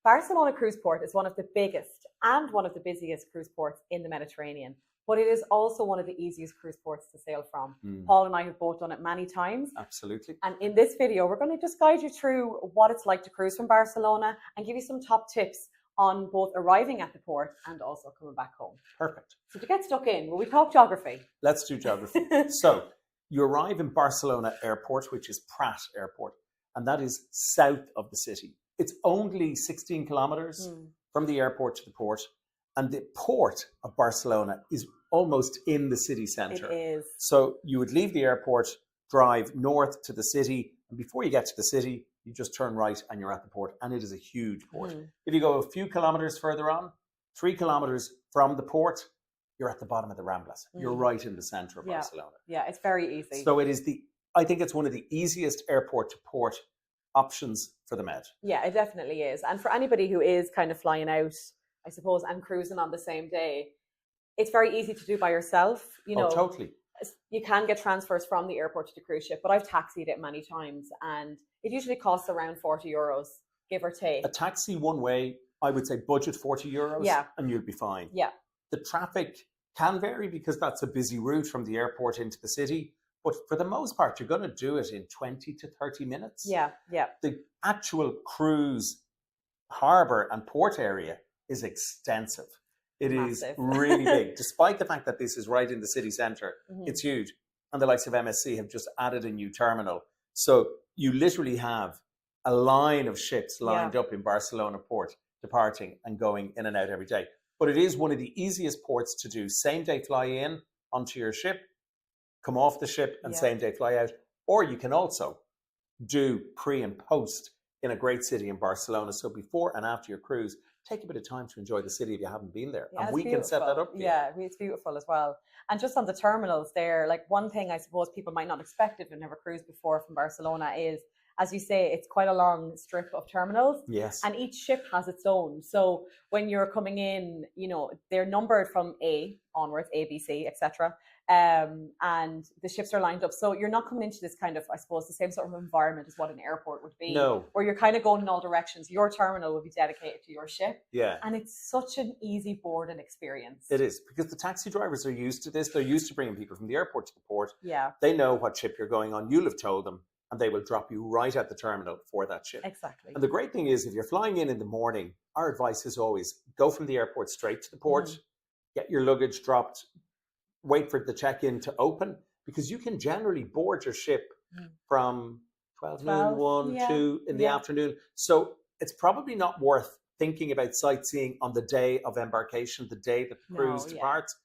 Barcelona cruise port is one of the biggest and one of the busiest cruise ports in the Mediterranean, but it is also one of the easiest cruise ports to sail from. Paul and I have both done it many times. Absolutely. And in this video, we're going to just guide you through what it's like to cruise from Barcelona and give you some top tips on both arriving at the port and also coming back home. Perfect. So to get stuck in, will we talk geography? Let's do geography. So you arrive in Barcelona Airport, which is Prat Airport, and that is south of the city. It's only 16 kilometers from the airport to the port. And the port of Barcelona is almost in the city centre. It is. So you would leave the airport, drive north to the city, and before you get to the city, you just turn right and you're at the port. And it is a huge port. If you go a few kilometers further on, 3 kilometers from the port, you're at the bottom of the Ramblas. You're right in the centre of Barcelona. Yeah, it's very easy. So I think it's one of the easiest airport to port options for the Med. Yeah, it definitely is. And for anybody who is kind of flying out, I suppose, and cruising on the same day, it's very easy to do by yourself. You know, totally. You can get transfers from the airport to the cruise ship, but I've taxied it many times and it usually costs around €40, give or take. A taxi one way, I would say budget €40 and you'll be fine. Yeah. The traffic can vary because that's a busy route from the airport into the city. But for the most part, you're going to do it in 20 to 30 minutes. Yeah, yeah. The actual cruise harbour and port area is extensive. It is really big. Despite the fact that this is right in the city centre, it's huge. And the likes of MSC have just added a new terminal. So you literally have a line of ships lined up in Barcelona port, departing and going in and out every day. But it is one of the easiest ports to do same day fly in onto your ship, come off the ship and same day fly out. Or you can also do pre and post in a great city in Barcelona. So before and after your cruise, take a bit of time to enjoy the city if you haven't been there. Yeah, and we can set that up for you. Yeah, it's beautiful as well. And just on the terminals there, like one thing I suppose people might not expect if they've never cruised before from Barcelona is, as you say, it's quite a long strip of terminals. Yes. And each ship has its own. So when you're coming in, you know, they're numbered from A onwards, A, B, C, etc. And the ships are lined up. So you're not coming into this kind of, I suppose, the same sort of environment as what an airport would be. No. Where you're kind of going in all directions. Your terminal will be dedicated to your ship. Yeah. And it's such an easy boarding experience. It is, because the taxi drivers are used to this. They're used to bringing people from the airport to the port. Yeah. They know what ship you're going on. You'll have told them, and they will drop you right at the terminal for that ship. Exactly. And the great thing is, if you're flying in the morning, our advice is always go from the airport straight to the port, get your luggage dropped, wait for the check-in to open, because you can generally board your ship from 12 noon, 1, 2 in the afternoon. So it's probably not worth thinking about sightseeing on the day of embarkation, the day that the cruise departs.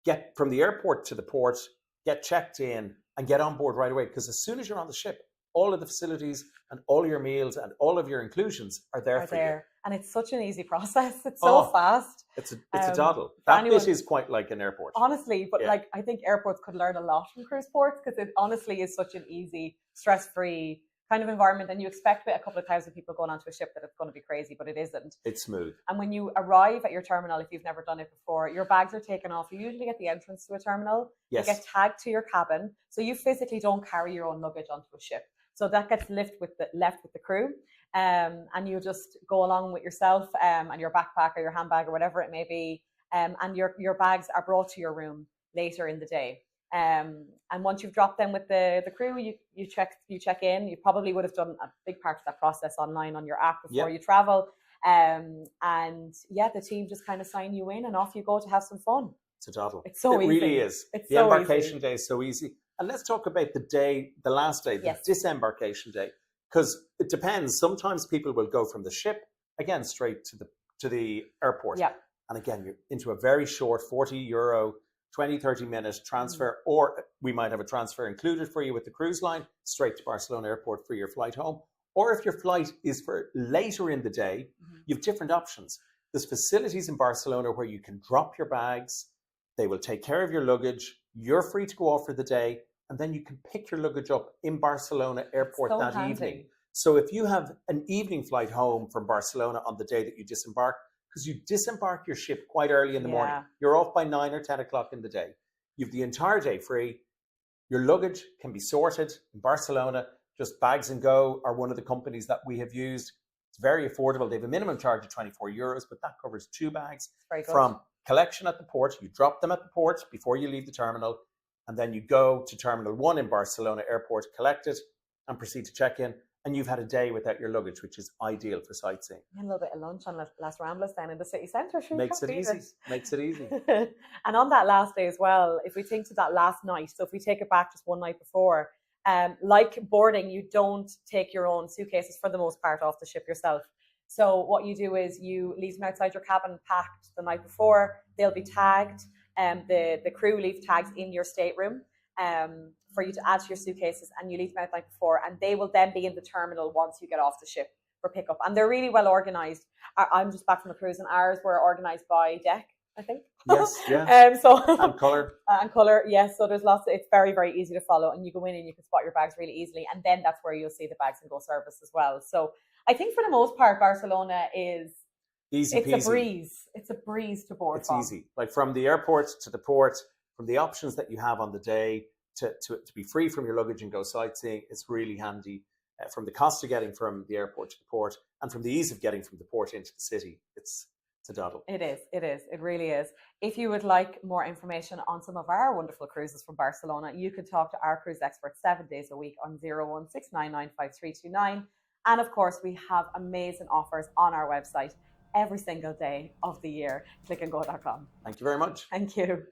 Get from the airport to the port, get checked in, and get on board right away. Because as soon as you're on the ship, all of the facilities and all your meals and all of your inclusions are there for you. And it's such an easy process. It's so fast. It's a doddle. That bit is quite like an airport. Honestly, but like I think airports could learn a lot from cruise ports, because it honestly is such an easy, stress-free kind of environment. And you expect a couple of thousand people going onto a ship that it's going to be crazy, but it isn't. It's smooth. And when you arrive at your terminal, if you've never done it before, your bags are taken off. You usually get the entrance to a terminal. Yes. You get tagged to your cabin. So you physically don't carry your own luggage onto a ship. So that gets left with the crew. And you just go along with yourself and your backpack or your handbag or whatever it may be. And your bags are brought to your room later in the day. And once you've dropped them with the crew, you check in. You probably would have done a big part of that process online on your app before you travel. And the team just kind of sign you in and off you go to have some fun. It's a doddle. It's so easy. It really is. The embarkation day is so easy. And let's talk about the last day, the disembarkation day, because it depends. Sometimes people will go from the ship again straight to the airport. Yeah. And again, you're into a very short €40, 20, 30 minute transfer, or we might have a transfer included for you with the cruise line straight to Barcelona airport for your flight home. Or if your flight is for later in the day, you have different options. There's facilities in Barcelona where you can drop your bags. They will take care of your luggage. You're free to go off for the day, and then you can pick your luggage up in Barcelona airport that evening. So if you have an evening flight home from Barcelona on the day that you disembark, because you disembark your ship quite early in the morning, you're off by 9 or 10 o'clock in the day. You have the entire day free. Your luggage can be sorted in Barcelona. Just Bags and Go are one of the companies that we have used. It's very affordable. They have a minimum charge of €24, but that covers 2 bags Very good. from collection at the port. You drop them at the port before you leave the terminal, and then you go to Terminal 1 in Barcelona Airport, collect it, and proceed to check in. And you've had a day without your luggage, which is ideal for sightseeing. And a little bit of lunch on Las Ramblas down in the city centre. Sure, Makes it easy. Makes it easy. And on that last day as well, if we think to that last night, so if we take it back just one night before, like boarding, you don't take your own suitcases for the most part off the ship yourself. So what you do is you leave them outside your cabin packed the night before. They'll be tagged. The crew leave tags in your stateroom for you to add to your suitcases, and you leave them out the night before, and they will then be in the terminal once you get off the ship for pickup. And they're really well organised. I'm just back from a cruise, and ours were organised by deck, I think. Yes, yeah. And colour. And colour, yes. So there's lots. It's very, very easy to follow, and you go in and you can spot your bags really easily. And then that's where you'll see the Bags and Go service as well. So I think for the most part, Barcelona is easy peasy. It's a breeze. It's a breeze to board. It's easy. Like from the airport to the port, from the options that you have on the day to be free from your luggage and go sightseeing, it's really handy. From the cost of getting from the airport to the port, and from the ease of getting from the port into the city, it's a doddle. It is. It really is. If you would like more information on some of our wonderful cruises from Barcelona, you can talk to our cruise experts 7 days a week on 016995329. And of course, we have amazing offers on our website every single day of the year, clickandgo.com. Thank you very much. Thank you.